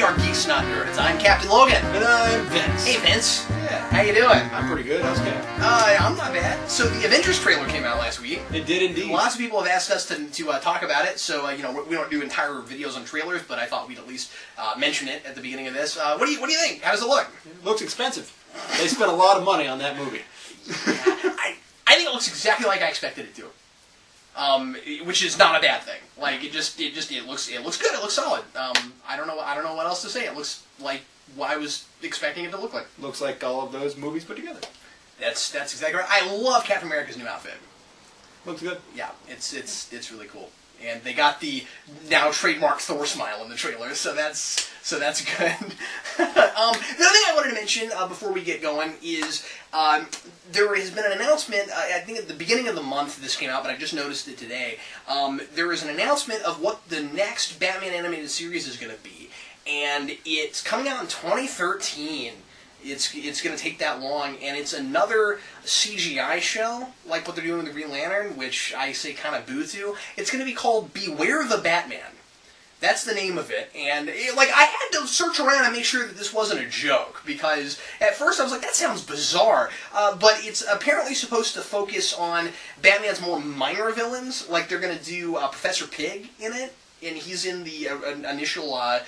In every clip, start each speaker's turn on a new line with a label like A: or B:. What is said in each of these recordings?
A: We are Geeks Not Nerds. I'm Captain Logan.
B: And I'm Vince.
A: Hey, Vince.
B: Yeah.
A: How you doing?
B: I'm pretty good. How's Cap?
A: I'm not bad. So the Avengers trailer came out last week.
B: It did indeed.
A: Lots of people have asked us to talk about it, so we don't do entire videos on trailers, but I thought we'd at least mention it at the beginning of this. What do you think? How does it look?
B: It looks expensive. They spent a lot of money on that movie.
A: I think it looks exactly like I expected it to. Which is not a bad thing. Like it looks good. It looks solid. I don't know what else to say. It looks like what I was expecting it to look like.
B: Looks like all of those movies put together.
A: That's exactly right. I love Captain America's new outfit.
B: Looks good.
A: Yeah, it's really cool. And they got the now trademark Thor smile in the trailer, so that's good. The other thing I wanted to mention before we get going is there has been an announcement. I think at the beginning of the month this came out, but I just noticed it today. There is an announcement of what the next Batman animated series is going to be, and it's coming out in 2013. It's going to take that long, and it's another CGI show, like what they're doing with the Green Lantern, which I say kind of boo to. It's going to be called Beware the Batman. That's the name of it, and I had to search around and make sure that this wasn't a joke, because at first I was like, that sounds bizarre, but it's apparently supposed to focus on Batman's more minor villains, like they're going to do Professor Pig in it. And he's in the initial art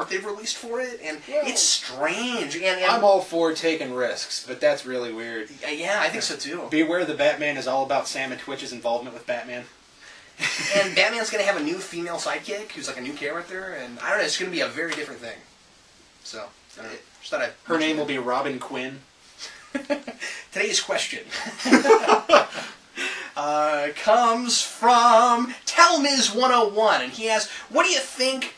A: they've released for it, and it's strange. And
B: I'm all for taking risks, but that's really weird.
A: Yeah, I think so too.
B: Beware the Batman is all about Sam and Twitch's involvement with Batman.
A: And Batman's going to have a new female sidekick who's like a new character, and I don't know, it's going to be a very different thing. So, just thought
B: her name will be Robin Quinn.
A: Today's question comes from TellMiz101, and he asks, what do you think...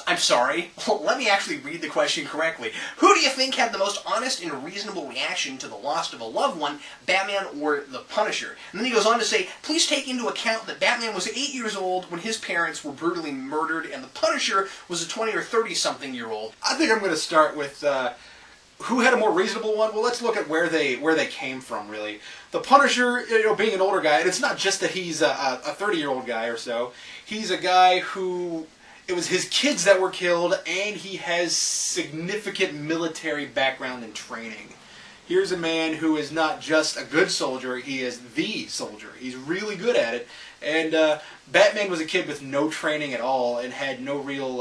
A: I'm sorry, let me actually read the question correctly. Who do you think had the most honest and reasonable reaction to the loss of a loved one, Batman or the Punisher? And then he goes on to say, please take into account that Batman was 8 years old when his parents were brutally murdered, and the Punisher was a 20 or 30-something-year-old.
B: I think I'm going to start with... who had a more reasonable one? Well, let's look at where they came from, really. The Punisher, being an older guy, and it's not just that he's a 30-year-old guy or so. He's a guy who... It was his kids that were killed, and he has significant military background and training. Here's a man who is not just a good soldier, he is the soldier. He's really good at it. And Batman was a kid with no training at all and had no real...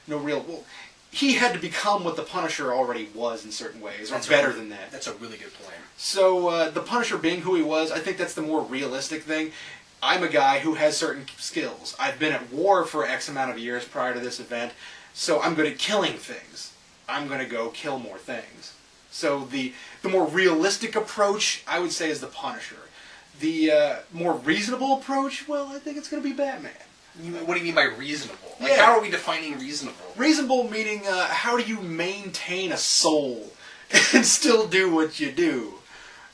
B: Well, he had to become what the Punisher already was in certain ways, or better than that.
A: That's a really good point.
B: So the Punisher being who he was, I think that's the more realistic thing. I'm a guy who has certain skills. I've been at war for X amount of years prior to this event, so I'm good at killing things. I'm going to go kill more things. So the more realistic approach, I would say, is the Punisher. The more reasonable approach, well, I think it's going to be Batman.
A: What do you mean by reasonable? How are we defining reasonable?
B: Reasonable meaning, how do you maintain a soul and still do what you do?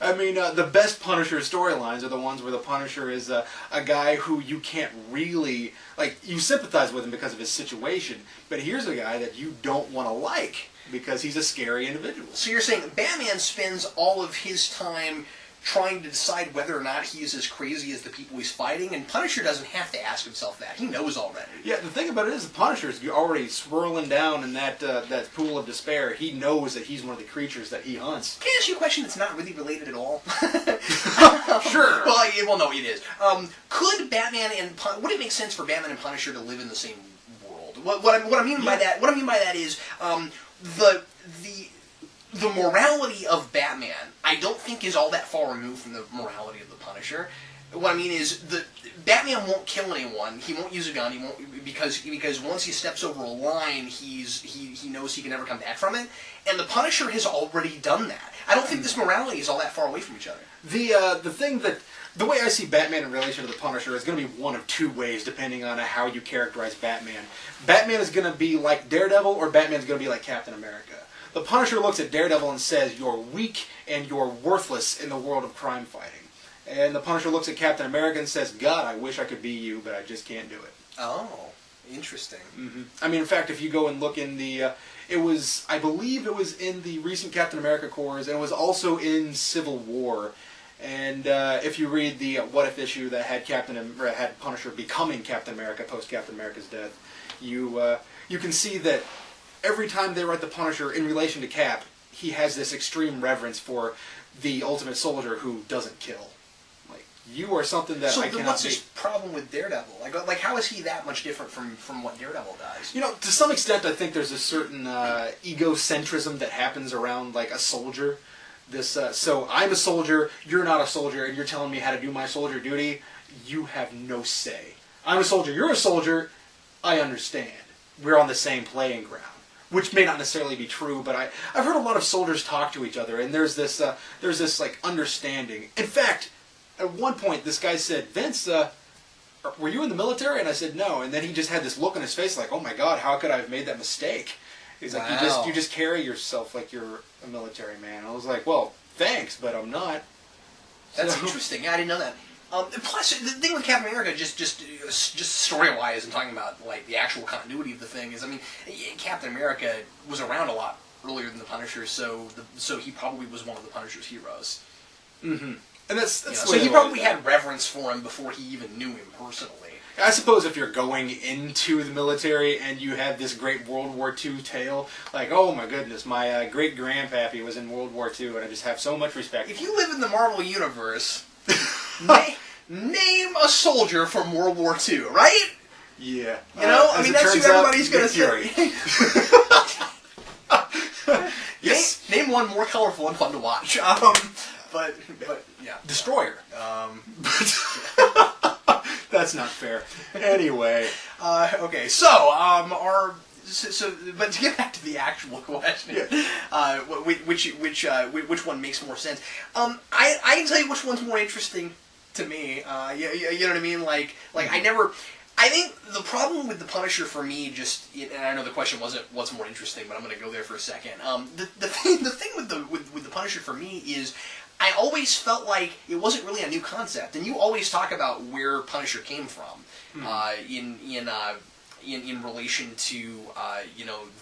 B: I mean, the best Punisher storylines are the ones where the Punisher is a guy who you can't really... you sympathize with him because of his situation, but here's a guy that you don't want to like because he's a scary individual.
A: So you're saying Batman spends all of his time trying to decide whether or not he is as crazy as the people he's fighting, and Punisher doesn't have to ask himself that. He knows already.
B: Yeah, the thing about it is the Punisher is already swirling down in that pool of despair. He knows that he's one of the creatures that he hunts.
A: Can I ask you a question that's not really related at all?
B: Sure.
A: Well, no, it is. Could Batman and would it make sense for Batman and Punisher to live in the same world? What I mean by that is the morality of Batman, I don't think, is all that far removed from the morality of the Punisher. What I mean is, Batman won't kill anyone. He won't use a gun. He won't because once he steps over a line, he knows he can never come back from it. And the Punisher has already done that. I don't think this morality is all that far away from each other.
B: The way I see Batman in relation to the Punisher is going to be one of two ways, depending on how you characterize Batman. Batman is going to be like Daredevil, or Batman's going to be like Captain America. The Punisher looks at Daredevil and says, you're weak and you're worthless in the world of crime fighting. And the Punisher looks at Captain America and says, God, I wish I could be you, but I just can't do it.
A: Oh, interesting.
B: Mm-hmm. I mean, in fact, if you go and look in the... I believe it was in the recent Captain America Corps, and it was also in Civil War. And if you read the What If issue that had Punisher becoming Captain America post Captain America's death, you can see that every time they write the Punisher in relation to Cap, he has this extreme reverence for the Ultimate Soldier who doesn't kill. Like, you are something that I cannot. So
A: what's his problem with Daredevil? Like how is he that much different from what Daredevil does?
B: You know, to some extent, I think there's a certain egocentrism that happens around like a soldier. This so I'm a soldier, you're not a soldier, and you're telling me how to do my soldier duty. You have no say. I'm a soldier, you're a soldier. I understand. We're on the same playing ground. Which may not necessarily be true, but I've heard a lot of soldiers talk to each other, and there's this like understanding. In fact, at one point, this guy said, "Vince, were you in the military?" And I said, "No." And then he just had this look on his face, like, "Oh my God, how could I have made that mistake?" He's like,
A: Wow.
B: "You just carry yourself like you're a military man." And I was like, "Well, thanks, but I'm not."
A: That's interesting. I didn't know that. Plus, the thing with Captain America, just story-wise, and talking about like the actual continuity of the thing, is, I mean, Captain America was around a lot earlier than the Punisher, so he probably was one of the Punisher's heroes.
B: Mm-hmm. And that's
A: so he probably had reverence for him before he even knew him personally.
B: I suppose if you're going into the military and you have this great World War II tale, like, oh my goodness, my great-grandpappy was in World War II, and I just have so much respect.
A: If you live in the Marvel Universe, name a soldier from World War II, right?
B: Yeah.
A: You know? I mean, that's who everybody's going to say. Yes. Name one more colorful and fun to watch. But yeah.
B: Destroyer. That's not fair. Anyway.
A: Okay, so, but to get back to the actual question, which one makes more sense? I can tell you which one's more interesting to me. You know what I mean? Like I think the problem with the Punisher for me, and I know the question wasn't what's more interesting, but I'm going to go there for a second. The thing with the Punisher for me is, I always felt like it wasn't really a new concept, and you always talk about where Punisher came from in relation to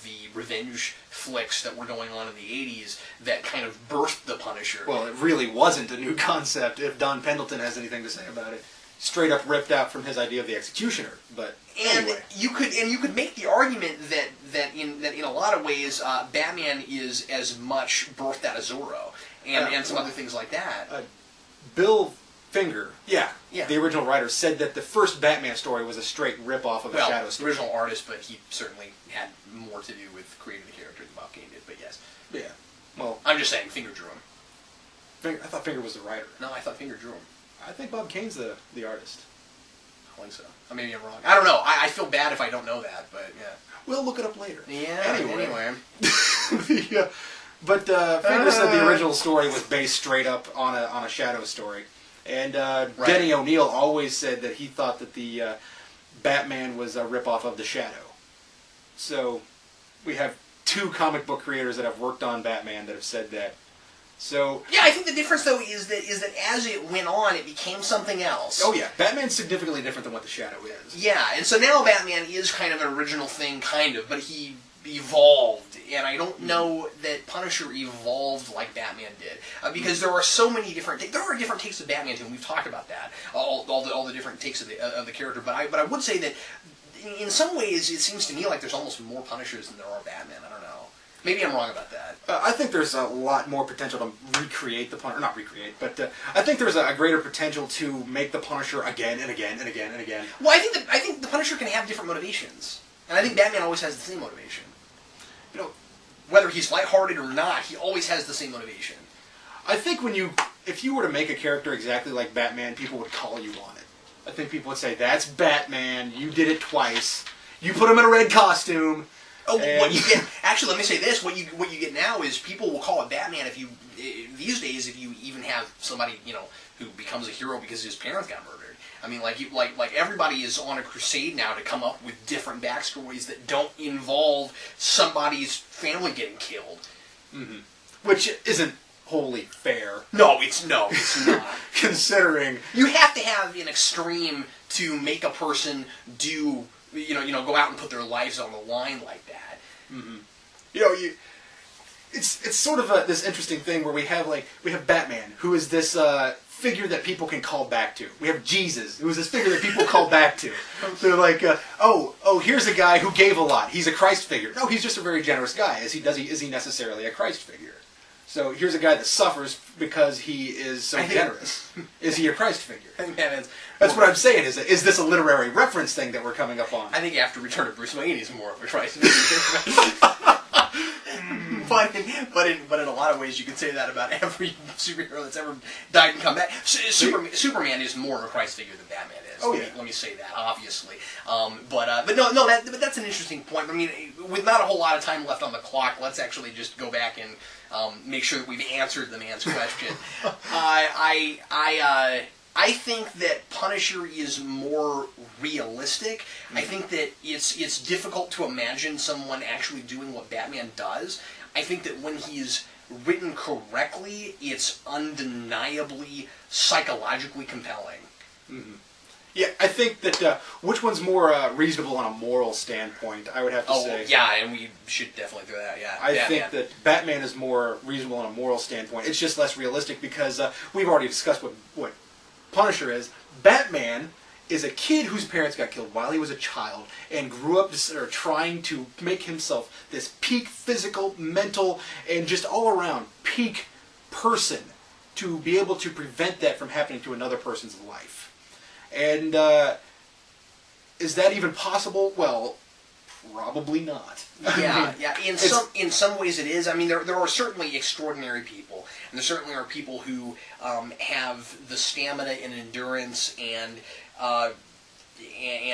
A: the revenge flicks that were going on in the 80s that kind of birthed the Punisher.
B: Well, it really wasn't a new concept. If Don Pendleton has anything to say about it, straight up ripped out from his idea of the Executioner. But anyway,
A: you could make the argument that in a lot of ways Batman is as much birthed out of Zorro. And some other things like that.
B: Bill Finger, the original writer, said that the first Batman story was a straight rip-off of a Shadow story.
A: Original artist, but he certainly had more to do with creating the character than Bob Kane did, but yes.
B: Yeah. Well,
A: I'm just saying, Finger drew him.
B: I thought Finger was the writer.
A: No, I thought Finger drew him.
B: I think Bob Kane's the artist.
A: I think so. Maybe I'm wrong. I don't know. I feel bad if I don't know that, but yeah.
B: We'll look it up later.
A: Yeah, anyway.
B: But Finger said the original story was based straight up on a Shadow story. And Denny O'Neil always said that he thought that the Batman was a ripoff of the Shadow. So we have two comic book creators that have worked on Batman that have said that. So
A: yeah, I think the difference though is that as it went on, it became something else.
B: Oh yeah, Batman's significantly different than what the Shadow is.
A: Yeah, and so now Batman is kind of an original thing, kind of, but he evolved, and I don't know that Punisher evolved like Batman did, because there are so many different takes of Batman too, and we've talked about that, all the different takes of the character. But I would say that in some ways it seems to me like there's almost more Punishers than there are Batman. I don't know. Maybe I'm wrong about that.
B: I think there's a lot more potential to recreate the Punisher. Not recreate, but I think there's a greater potential to make the Punisher again and again and again and again.
A: Well, I think the Punisher can have different motivations, and I think Batman always has the same motivation. You know, whether he's lighthearted or not, he always has the same motivation.
B: I think if you were to make a character exactly like Batman, people would call you on it. I think people would say, "That's Batman. You did it twice. You put him in a red costume."
A: Oh, what you get? Actually, let me say this: what you get now is people will call it Batman these days if you even have somebody who becomes a hero because his parents got murdered. I mean, like everybody is on a crusade now to come up with different backstories that don't involve somebody's family getting killed.
B: Mm-hmm. Which isn't wholly fair.
A: No, it's not.
B: Considering
A: you have to have an extreme to make a person do. Go out and put their lives on the line like that.
B: Mm-hmm. It's sort of this interesting thing where we have Batman, who is this figure that people can call back to. We have Jesus, who is this figure that people call back to. They're like, here's a guy who gave a lot. He's a Christ figure. No, he's just a very generous guy. Is he necessarily a Christ figure? So here's a guy that suffers because he is so generous. Is he a Christ figure?
A: I think that's
B: what I'm saying. Is this a literary reference thing that we're coming up on?
A: I think after Return of Bruce Wayne, he's more of a Christ figure. but in a lot of ways, you could say that about every superhero that's ever died and come back. Superman is more of a Christ figure than Batman is. Let me say that, obviously. But that's an interesting point. I mean, with not a whole lot of time left on the clock, let's actually just go back and make sure that we've answered the man's question. I think that Punisher is more realistic. I think that it's difficult to imagine someone actually doing what Batman does. I think that when he's written correctly, it's undeniably psychologically compelling.
B: Mm-hmm. Yeah, I think that which one's more reasonable on a moral standpoint, I would have to say.
A: Yeah, and we should definitely throw that, yeah.
B: I think that Batman is more reasonable on a moral standpoint. It's just less realistic because we've already discussed what Punisher is. Batman is a kid whose parents got killed while he was a child and grew up trying to make himself this peak physical, mental, and just all-around peak person to be able to prevent that from happening to another person's life. And is that even possible? Well, probably not.
A: Yeah. In some ways it is. I mean, there are certainly extraordinary people, and there certainly are people who have the stamina and endurance and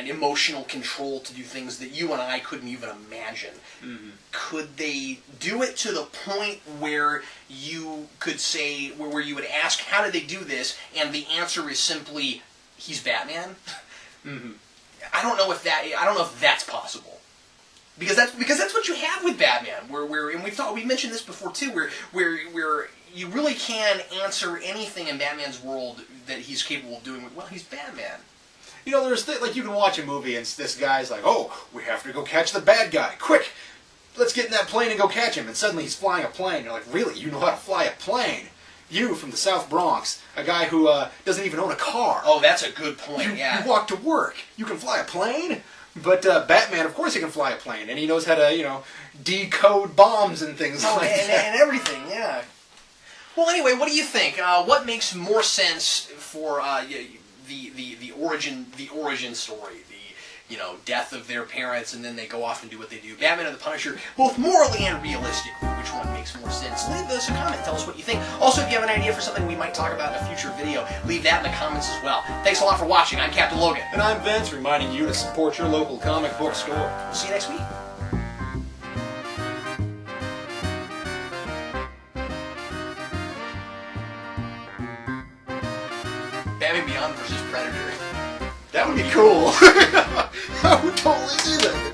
A: emotional control to do things that you and I couldn't even imagine. Mm-hmm. Could they do it to the point where you could say, where you would ask, how did they do this? And the answer is simply, he's Batman. Mm-hmm. I don't know if that's possible. Because that's what you have with Batman. And we mentioned this before too, where you really can answer anything in Batman's world that he's capable of doing. Well, he's Batman.
B: You know, there's like you can watch a movie and this guy's like, oh, we have to go catch the bad guy, quick! Let's get in that plane and go catch him. And suddenly he's flying a plane. You're like, really? You know how to fly a plane? You from the South Bronx, a guy who doesn't even own a car.
A: Oh, that's a good point.
B: You walk to work. You can fly a plane. But Batman, of course, he can fly a plane, and he knows how to, decode bombs and things like that,
A: and everything. Yeah. Well, anyway, what do you think? What makes more sense for the origin story? Death of their parents, and then they go off and do what they do. Batman and the Punisher, both morally and realistically, which one makes more sense? Leave us a comment. Tell us what you think. Also, if you have an idea for something we might talk about in a future video, leave that in the comments as well. Thanks a lot for watching. I'm Captain Logan.
B: And I'm Vince, reminding you to support your local comic book store.
A: We'll see you next week. Batman Beyond versus Predator.
B: That would be cool. I would totally do that.